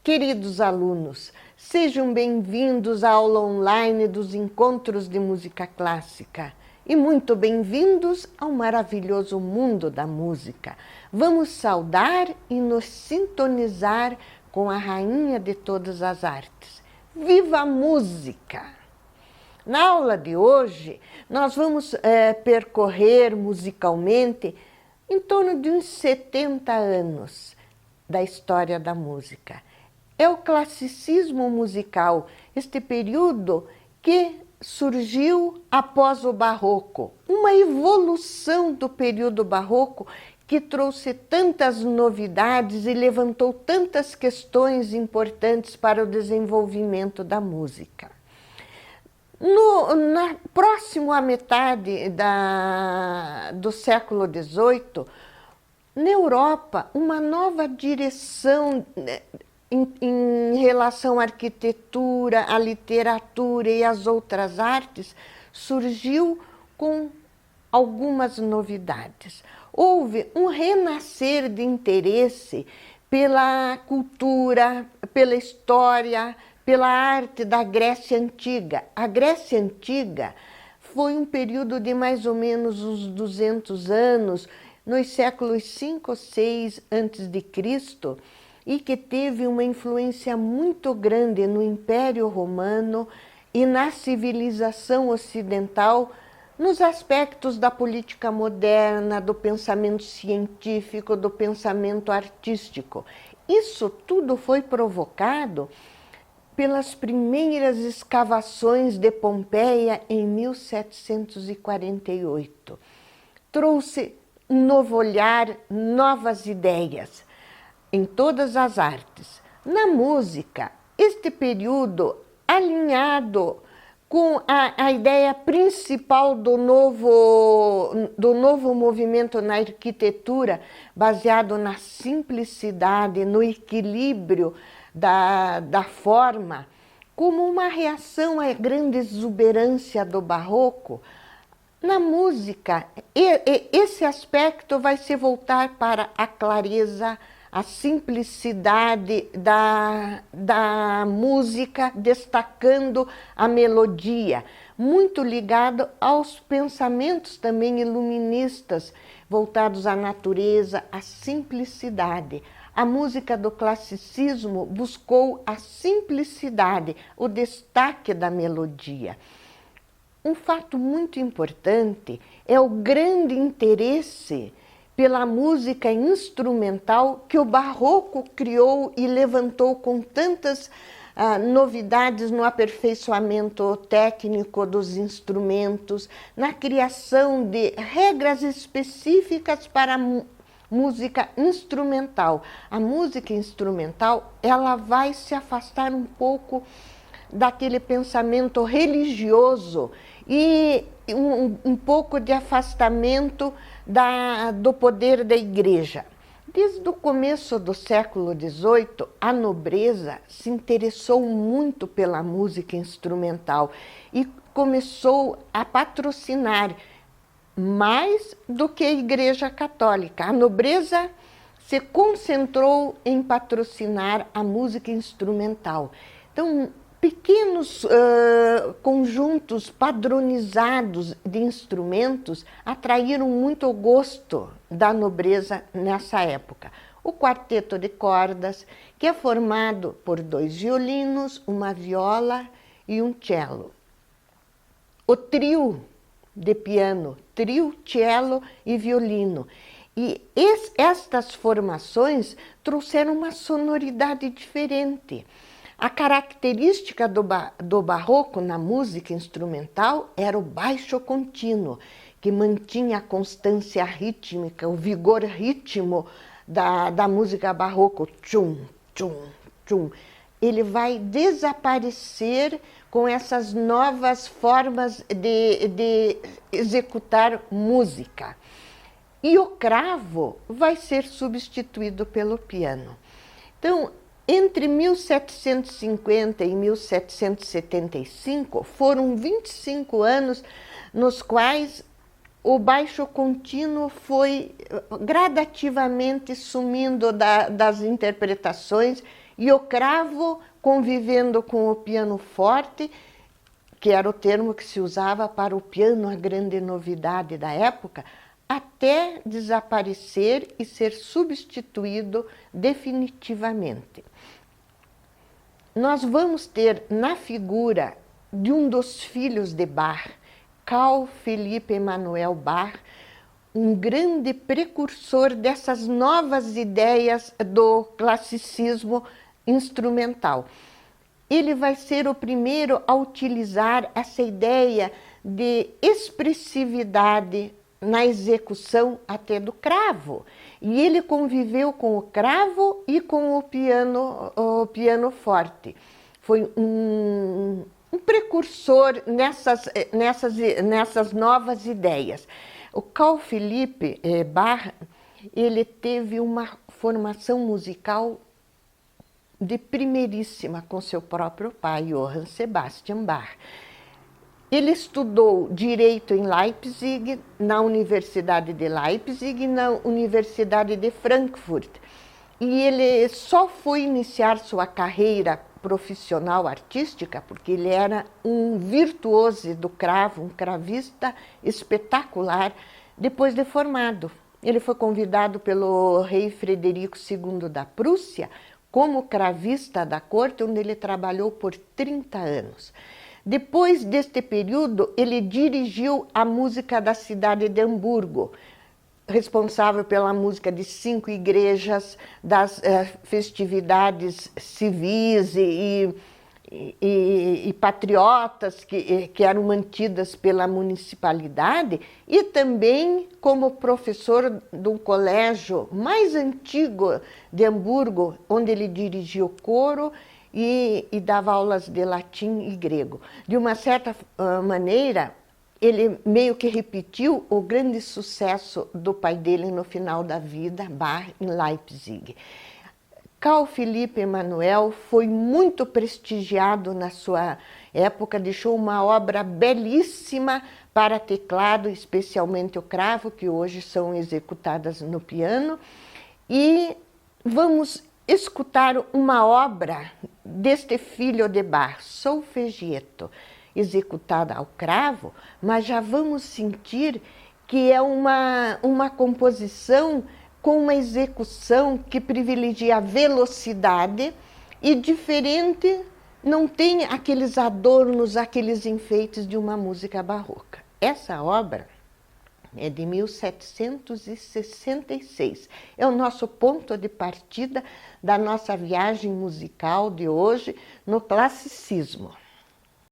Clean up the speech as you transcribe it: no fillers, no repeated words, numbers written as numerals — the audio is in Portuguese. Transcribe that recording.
Queridos alunos, sejam bem-vindos à aula online dos Encontros de Música Clássica e muito bem-vindos ao maravilhoso mundo da música. Vamos saudar e nos sintonizar com a rainha de todas as artes. Viva a música! Na aula de hoje, nós vamos percorrer musicalmente em torno de uns 70 anos da história da música. É o classicismo musical, este período que surgiu após o barroco, uma evolução do período barroco que trouxe tantas novidades e levantou tantas questões importantes para o desenvolvimento da música. Próximo à metade do século XVIII, na Europa, uma nova direção em relação à arquitetura, à literatura e às outras artes surgiu com algumas novidades. Houve um renascer de interesse pela cultura, pela história, pela arte da Grécia Antiga. A Grécia Antiga foi um período de mais ou menos uns 200 anos, nos séculos 5 ou 6 a.C., e que teve uma influência muito grande no Império Romano e na civilização ocidental, nos aspectos da política moderna, do pensamento científico, do pensamento artístico. Isso tudo foi provocado pelas primeiras escavações de Pompeia em 1748. Trouxe um novo olhar, novas ideias em todas as artes. Na música, este período alinhado com a ideia principal do novo movimento na arquitetura, baseado na simplicidade, no equilíbrio da forma, como uma reação à grande exuberância do barroco. Na música, esse aspecto vai se voltar para a clareza, a simplicidade da música, destacando a melodia, muito ligado aos pensamentos também iluministas, voltados à natureza, à simplicidade. A música do classicismo buscou a simplicidade, o destaque da melodia. Um fato muito importante é o grande interesse pela música instrumental que o barroco criou e levantou com tantas novidades no aperfeiçoamento técnico dos instrumentos, na criação de regras específicas para a música instrumental. A música instrumental, ela vai se afastar um pouco daquele pensamento religioso e um pouco de afastamento do poder da igreja. Desde o começo do século XVIII, a nobreza se interessou muito pela música instrumental e começou a patrocinar mais do que a Igreja Católica. A nobreza se concentrou em patrocinar a música instrumental. Então, pequenos conjuntos padronizados de instrumentos atraíram muito o gosto da nobreza nessa época. O quarteto de cordas, que é formado por 2 violinos, uma viola e um cello. O trio de piano, trio, cello e violino. E estas formações trouxeram uma sonoridade diferente. A característica do barroco na música instrumental era o baixo contínuo, que mantinha a constância rítmica, o vigor rítmico da música barroco. Tchum, tchum, tchum. Ele vai desaparecer com essas novas formas de executar música. E o cravo vai ser substituído pelo piano. Então, entre 1750 e 1775, foram 25 anos nos quais o baixo contínuo foi gradativamente sumindo das interpretações e o cravo convivendo com o piano forte, que era o termo que se usava para o piano, a grande novidade da época, até desaparecer e ser substituído definitivamente. Nós vamos ter na figura de um dos filhos de Bach, Carl Philipp Emanuel Bach, um grande precursor dessas novas ideias do classicismo instrumental. Ele vai ser o primeiro a utilizar essa ideia de expressividade na execução até do cravo. E ele conviveu com o cravo e com o piano forte. Foi um precursor nessas novas ideias. O Carl Philipp Bach, ele teve uma formação musical de primeiríssima com seu próprio pai, Johann Sebastian Bach. Ele estudou Direito em Leipzig, na Universidade de Leipzig e na Universidade de Frankfurt. E ele só foi iniciar sua carreira profissional artística porque ele era um virtuoso do cravo, um cravista espetacular, depois de formado. Ele foi convidado pelo rei Frederico II da Prússia como cravista da corte, onde ele trabalhou por 30 anos. Depois deste período, ele dirigiu a música da cidade de Hamburgo, responsável pela música de 5 igrejas, das festividades civis e patriotas que eram mantidas pela municipalidade, e também como professor do colégio mais antigo de Hamburgo, onde ele dirigiu o coro e dava aulas de latim e grego. De uma certa maneira, ele meio que repetiu o grande sucesso do pai dele no final da vida, Bach, em Leipzig. Carl Philipp Emanuel foi muito prestigiado na sua época, deixou uma obra belíssima para teclado, especialmente o cravo, que hoje são executadas no piano. E vamos escutar uma obra deste filho de Bach, Solfeggietto, executada ao cravo, mas já vamos sentir que é uma composição com uma execução que privilegia a velocidade e diferente, não tem aqueles adornos, aqueles enfeites de uma música barroca. Essa obra é de 1766. É o nosso ponto de partida da nossa viagem musical de hoje no classicismo.